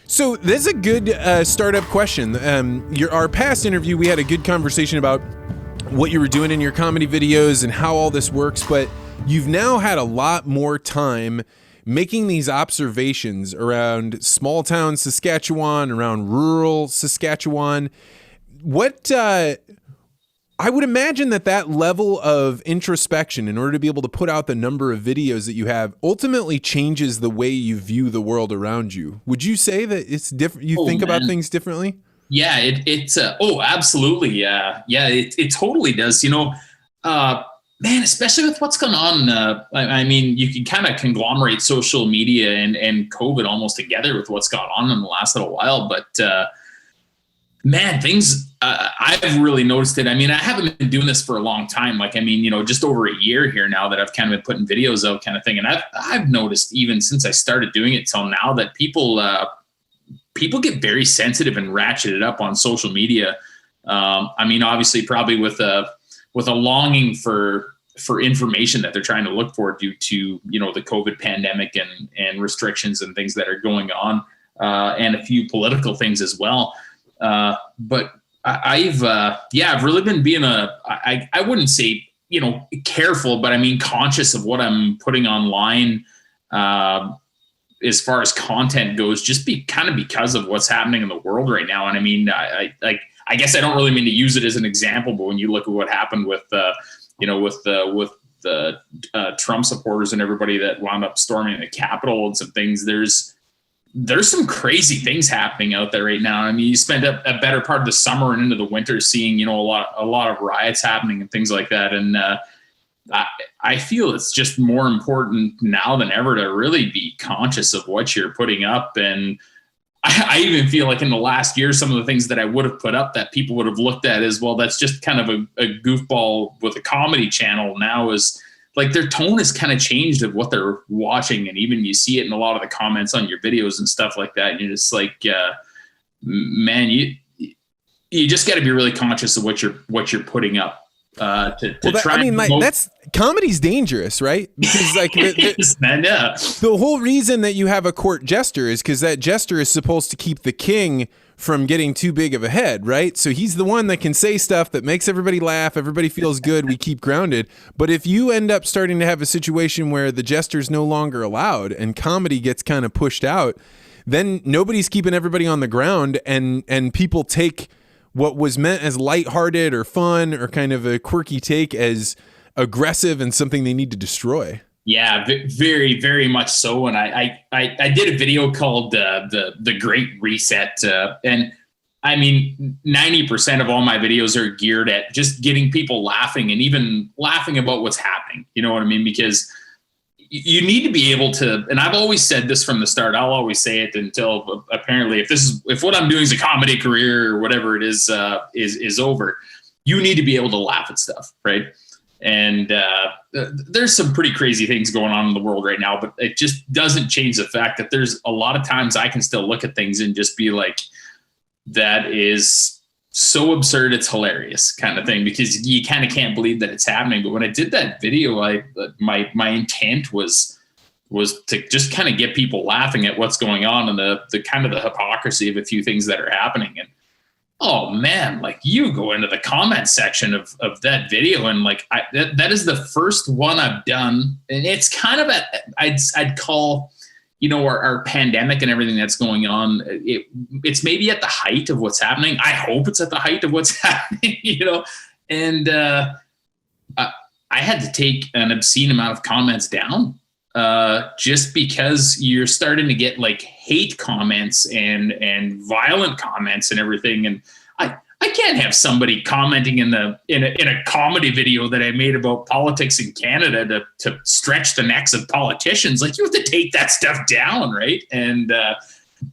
So this is a good startup question. Our past interview, we had a good conversation about what you were doing in your comedy videos and how all this works, but you've now had a lot more time making these observations around small town Saskatchewan, around rural Saskatchewan. What I would imagine that level of introspection, in order to be able to put out the number of videos that you have, ultimately changes the way you view the world around you. Would you say that it's different? You think about things differently? Yeah, it's absolutely. Yeah. It totally does. Man, especially with what's going on. I mean, you can kind of conglomerate social media and COVID almost together with what's gone on in the last little while. But man, things, I've really noticed it. I mean, I haven't been doing this for a long time. Like, I mean, just over a year here now that I've kind of been putting videos out kind of thing. And I've noticed even since I started doing it till now that people get very sensitive and ratcheted up on social media. I mean, obviously probably with a longing for information that they're trying to look for due to, the COVID pandemic and restrictions and things that are going on, and a few political things as well. But I've really been being I wouldn't say, careful, but I mean, conscious of what I'm putting online, as far as content goes, just because of what's happening in the world right now. And I mean, I guess I don't really mean to use it as an example, but when you look at what happened with the Trump supporters and everybody that wound up storming the Capitol and some things, there's some crazy things happening out there right now. I mean, you spend a better part of the summer and into the winter seeing, a lot of riots happening and things like that. And I feel it's just more important now than ever to really be conscious of what you're putting up. And I even feel like in the last year, some of the things that I would have put up that people would have looked at as, well, that's just kind of a goofball with a comedy channel, now is like their tone has kind of changed of what they're watching. And even you see it in a lot of the comments on your videos and stuff like that. And you're just like, man, you just got to be really conscious of what you're putting up. That's comedy's dangerous, right? Because the whole reason that you have a court jester is because that jester is supposed to keep the king from getting too big of a head, right? So he's the one that can say stuff that makes everybody laugh, everybody feels good, we keep grounded. But if you end up starting to have a situation where the jester's no longer allowed and comedy gets kind of pushed out, then nobody's keeping everybody on the ground, and people take what was meant as lighthearted or fun or kind of a quirky take as aggressive and something they need to destroy. Yeah, very, very much so. And I did a video called the Great Reset. And I mean, 90% of all my videos are geared at just getting people laughing and even laughing about what's happening. You know what I mean? Because you need to be able to, and I've always said this from the start, I'll always say it until apparently if what I'm doing is a comedy career or whatever it is over, you need to be able to laugh at stuff. Right. And there's some pretty crazy things going on in the world right now, but it just doesn't change the fact that there's a lot of times I can still look at things and just be like, that is so absurd, it's hilarious kind of thing, because you kind of can't believe that it's happening. But when I did that video, my intent was to just kind of get people laughing at what's going on and the kind of the hypocrisy of a few things that are happening. And oh man, like you go into the comment section of that video and like that is the first one I've done, and it's kind of I'd call, our pandemic and everything that's going on, it's maybe at the height of what's happening. I hope it's at the height of what's happening, and I had to take an obscene amount of comments down, just because you're starting to get like hate comments and violent comments and everything. And I can't have somebody commenting in a comedy video that I made about politics in Canada to stretch the necks of politicians. Like, you have to take that stuff down, right? And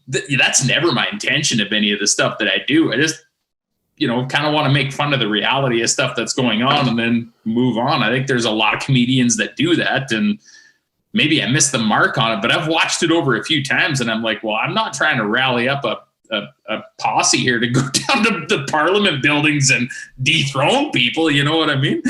that's never my intention of any of the stuff that I do. I just, kind of want to make fun of the reality of stuff that's going on and then move on. I think there's a lot of comedians that do that, and maybe I missed the mark on it, but I've watched it over a few times and I'm like, well, I'm not trying to rally up a posse here to go down to the parliament buildings and dethrone people. You know what I mean?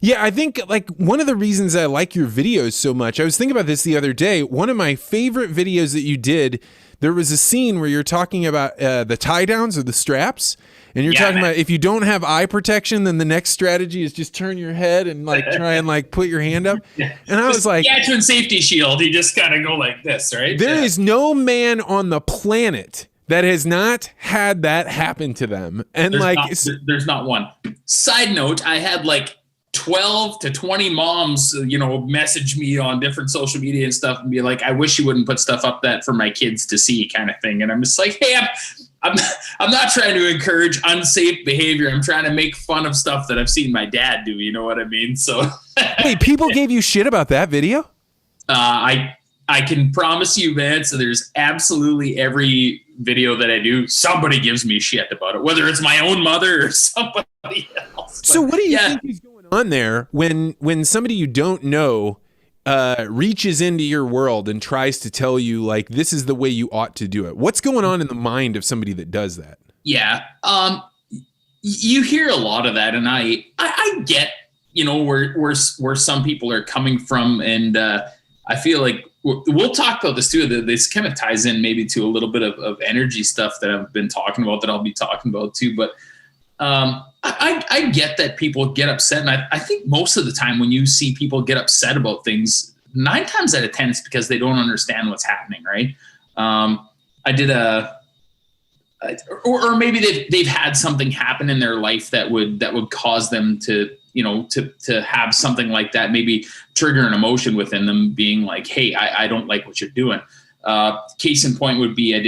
Yeah, I think like one of the reasons I like your videos so much, I was thinking about this the other day. One of my favorite videos that you did, there was a scene where you're talking about the tie downs or the straps. And you're talking about if you don't have eye protection, then the next strategy is just turn your head and like try and like put your hand up. And I was like, Saskatchewan safety shield. You just gotta go like this, right? There is no man on the planet that has not had that happen to them. And there's not one. Side note, I had like 12 to 20 moms, message me on different social media and stuff and be like, I wish you wouldn't put stuff up that for my kids to see kind of thing. And I'm just like, hey, I'm not trying to encourage unsafe behavior. I'm trying to make fun of stuff that I've seen my dad do. You know what I mean? So wait, people gave you shit about that video? I can promise you, Vance, there's absolutely every video that I do, somebody gives me shit about it, whether it's my own mother or somebody else. So what do you think is going on there when somebody you don't know reaches into your world and tries to tell you like this is the way you ought to do it? What's going on in the mind of somebody that does that? Yeah, you hear a lot of that, and I get where some people are coming from, and I feel like we'll talk about this too. This kind of ties in maybe to a little bit of energy stuff that I've been talking about that I'll be talking about too, but. I get that people get upset, and I think most of the time when you see people get upset about things, 9 times out of 10 it's because they don't understand what's happening, right? I did or maybe they've had something happen in their life that would cause them to have something like that, maybe trigger an emotion within them, being like, hey, I don't like what you're doing. Case in point would be I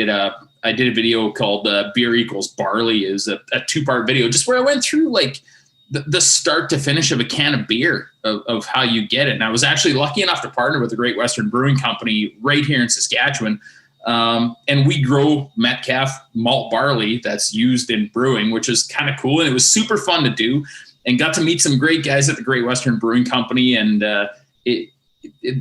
did a video called Beer Equals Barley. Is a 2-part video just where I went through like the start to finish of a can of beer of how you get it. And I was actually lucky enough to partner with the Great Western Brewing Company right here in Saskatchewan. And we grow Metcalf malt barley that's used in brewing, which is kind of cool. And it was super fun to do, and got to meet some great guys at the Great Western Brewing Company. And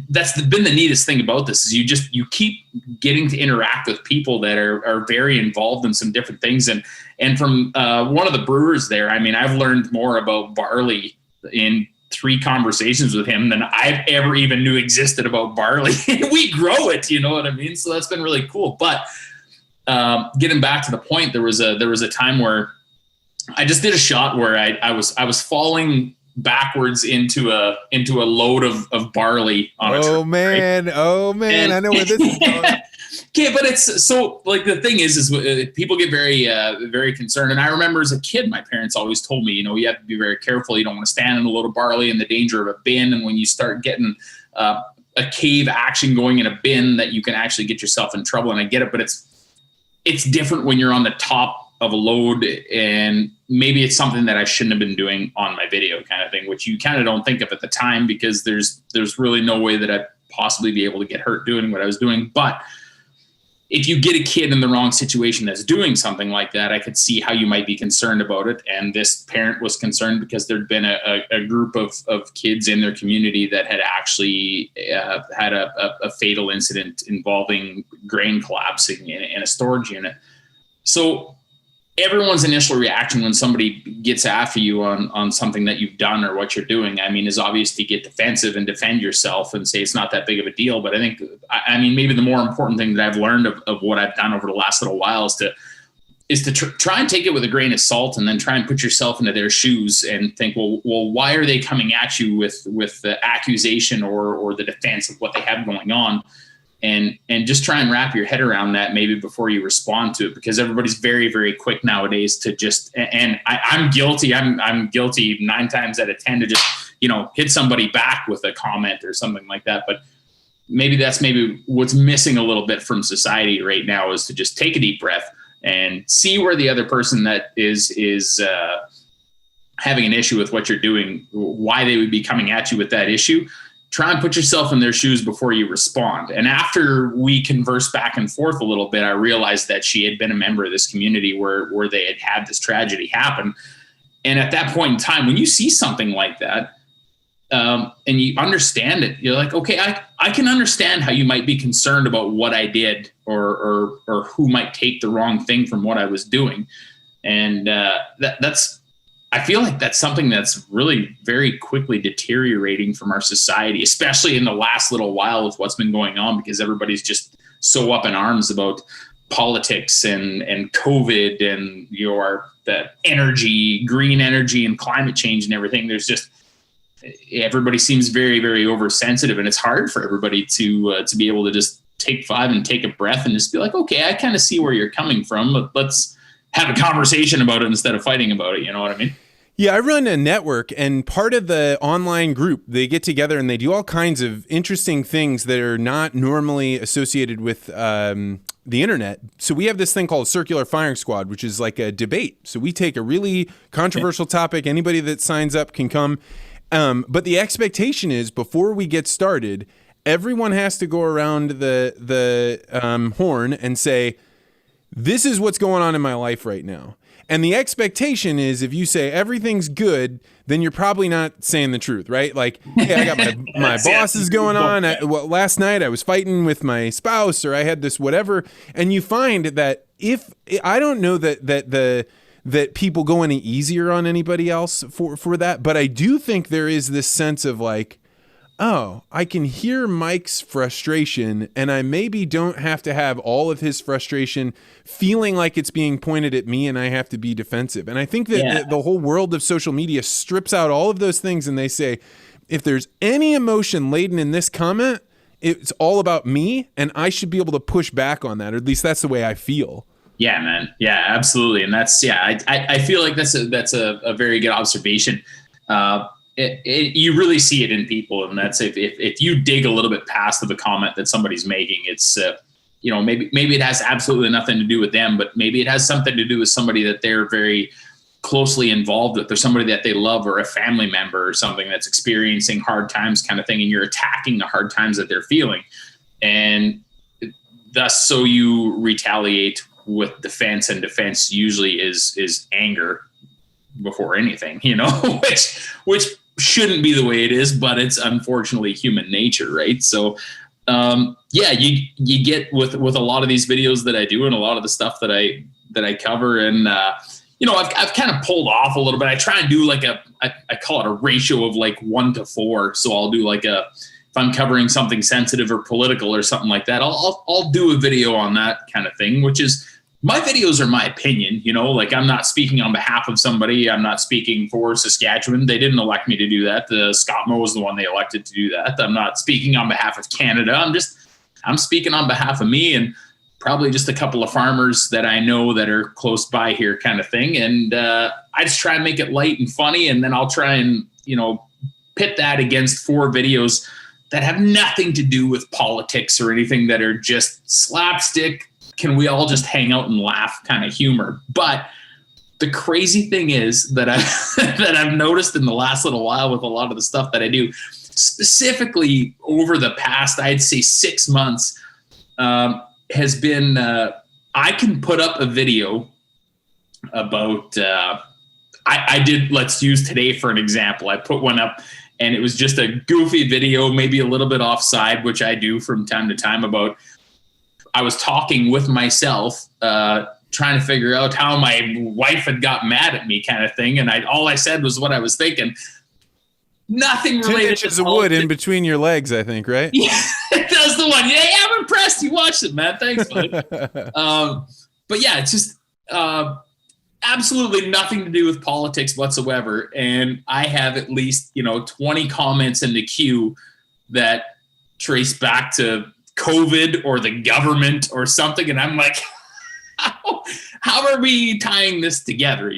that's been the neatest thing about this is you keep getting to interact with people that are very involved in some different things. And from one of the brewers there, I mean, I've learned more about barley in 3 conversations with him than I've ever even knew existed about barley. We grow it, you know what I mean? So that's been really cool. But getting back to the point, there was a time where I just did a shot where I was falling backwards into a load of barley on a trip. Oh man, and I know where this is going. Okay, but it's so like the thing is people get very very concerned. And I remember as a kid, my parents always told me, you have to be very careful. You don't want to stand in a load of barley and the danger of a bin. And when you start getting a cave action going in a bin, that you can actually get yourself in trouble. And I get it, but it's different when you're on the top of a load, and maybe it's something that I shouldn't have been doing on my video kind of thing, which you kind of don't think of at the time because there's really no way that I'd possibly be able to get hurt doing what I was doing. But if you get a kid in the wrong situation that's doing something like that, I could see how you might be concerned about it. And this parent was concerned because there'd been a group of kids in their community that had actually had a fatal incident involving grain collapsing in a storage unit. So everyone's initial reaction when somebody gets after you on something that you've done or what you're doing, I mean, is obviously get defensive and defend yourself and say it's not that big of a deal. But I think, maybe the more important thing that I've learned of what I've done over the last little while is to try and take it with a grain of salt, and then try and put yourself into their shoes and think, well, why are they coming at you with the accusation or the defense of what they have going on? And just try and wrap your head around that maybe before you respond to it, because everybody's very, very quick nowadays to just, and I'm guilty. I'm guilty 9 times out of 10 to just, hit somebody back with a comment or something like that. But maybe that's what's missing a little bit from society right now, is to just take a deep breath and see where the other person that is having an issue with what you're doing, why they would be coming at you with that issue. Try and put yourself in their shoes before you respond. And after we conversed back and forth a little bit, I realized that she had been a member of this community where they had this tragedy happen. And at that point in time, when you see something like that, and you understand it, you're like, okay, I can understand how you might be concerned about what I did or who might take the wrong thing from what I was doing. And that's I feel like that's something that's really very quickly deteriorating from our society, especially in the last little while with what's been going on, because everybody's just so up in arms about politics and COVID and the energy, green energy and climate change and everything. There's just, everybody seems very, very oversensitive, and it's hard for everybody to be able to just take 5 and take a breath and just be like, okay, I kind of see where you're coming from, but let's have a conversation about it instead of fighting about it. You know what I mean? Yeah, I run a network, and part of the online group, they get together and they do all kinds of interesting things that are not normally associated with the internet. So we have this thing called Circular Firing Squad, which is like a debate. So we take a really controversial topic. Anybody that signs up can come. But the expectation is, before we get started, everyone has to go around the horn and say, this is what's going on in my life right now. And the expectation is, if you say everything's good, then you're probably not saying the truth, right? Like, hey, I got my boss is going on. Last night I was fighting with my spouse, or I had this whatever. And you find that I don't know that people go any easier on anybody else for that, but I do think there is this sense of like, oh, I can hear Mike's frustration, and I maybe don't have to have all of his frustration feeling like it's being pointed at me and I have to be defensive. And I think that the whole world of social media strips out all of those things, and they say, if there's any emotion laden in this comment, it's all about me, and I should be able to push back on that, or at least that's the way I feel. Yeah, man. Yeah, absolutely. And that's, I feel like that's a very good observation. You really see it in people, and that's if you dig a little bit past the comment that somebody's making, it's maybe it has absolutely nothing to do with them, but maybe it has something to do with somebody that they're very closely involved with, or somebody that they love, or a family member or something that's experiencing hard times kind of thing, and you're attacking the hard times that they're feeling, and thus so you retaliate with defense, and defense usually is anger before anything, which shouldn't be the way it is, but it's unfortunately human nature, right? So you get with a lot of these videos that I do, and a lot of the stuff that I cover, and I've kind of pulled off a little bit. I try and do like I call it a ratio of like 1 to 4. So I'll do like if I'm covering something sensitive or political or something like that, I'll do a video on that kind of thing, which is, my videos are my opinion, like I'm not speaking on behalf of somebody. I'm not speaking for Saskatchewan. They didn't elect me to do that. The Scott Moe was the one they elected to do that. I'm not speaking on behalf of Canada. I'm speaking on behalf of me, and probably just a couple of farmers that I know that are close by here kind of thing. And I just try and make it light and funny. And then I'll try and, pit that against 4 videos that have nothing to do with politics or anything, that are just slapstick, can we all just hang out and laugh kind of humor. But the crazy thing is that I've noticed in the last little while with a lot of the stuff that I do, specifically over the past, I'd say 6 months, has been, I can put up a video about, I did, let's use today for an example. I put one up, and it was just a goofy video, maybe a little bit offside, which I do from time to time, about, I was talking with myself, trying to figure out how my wife had got mad at me kind of thing. And all I said was what I was thinking. Nothing related 10 inches of wood in between your legs, I think, right? Yeah, that's the one. Yeah, I'm impressed. You watched it, man. Thanks, buddy. But yeah, it's just absolutely nothing to do with politics whatsoever. And I have at least, 20 comments in the queue that trace back to COVID or the government or something. And I'm like, how are we tying this together?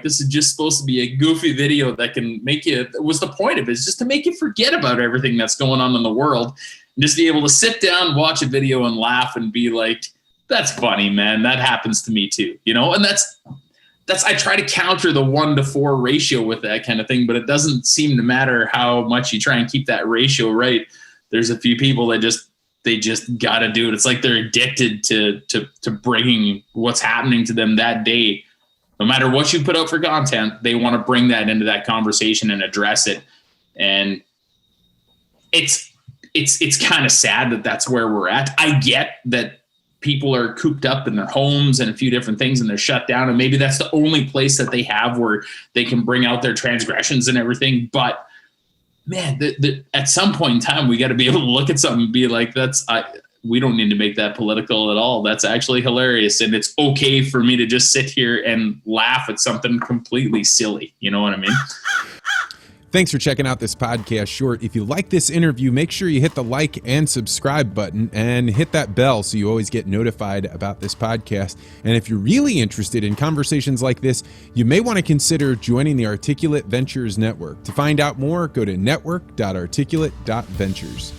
This is just supposed to be a goofy video that can make you, what's the point of it? It's just to make you forget about everything that's going on in the world, and just be able to sit down, watch a video and laugh and be like, that's funny, man. That happens to me too, and that's, I try to counter the 1 to 4 ratio with that kind of thing, but it doesn't seem to matter how much you try and keep that ratio right. There's a few people that they just got to do it. It's like they're addicted to bringing what's happening to them that day. No matter what you put out for content, they want to bring that into that conversation and address it. And it's kind of sad that that's where we're at. I get that people are cooped up in their homes and a few different things, and they're shut down. And maybe that's the only place that they have where they can bring out their transgressions and everything. But man, at some point in time, we got to be able to look at something and be like, we don't need to make that political at all. That's actually hilarious. And it's okay for me to just sit here and laugh at something completely silly. You know what I mean? Thanks for checking out this podcast short. If you like this interview, make sure you hit the like and subscribe button and hit that bell so you always get notified about this podcast. And if you're really interested in conversations like this, you may want to consider joining the Articulate Ventures Network. To find out more, go to network.articulate.ventures.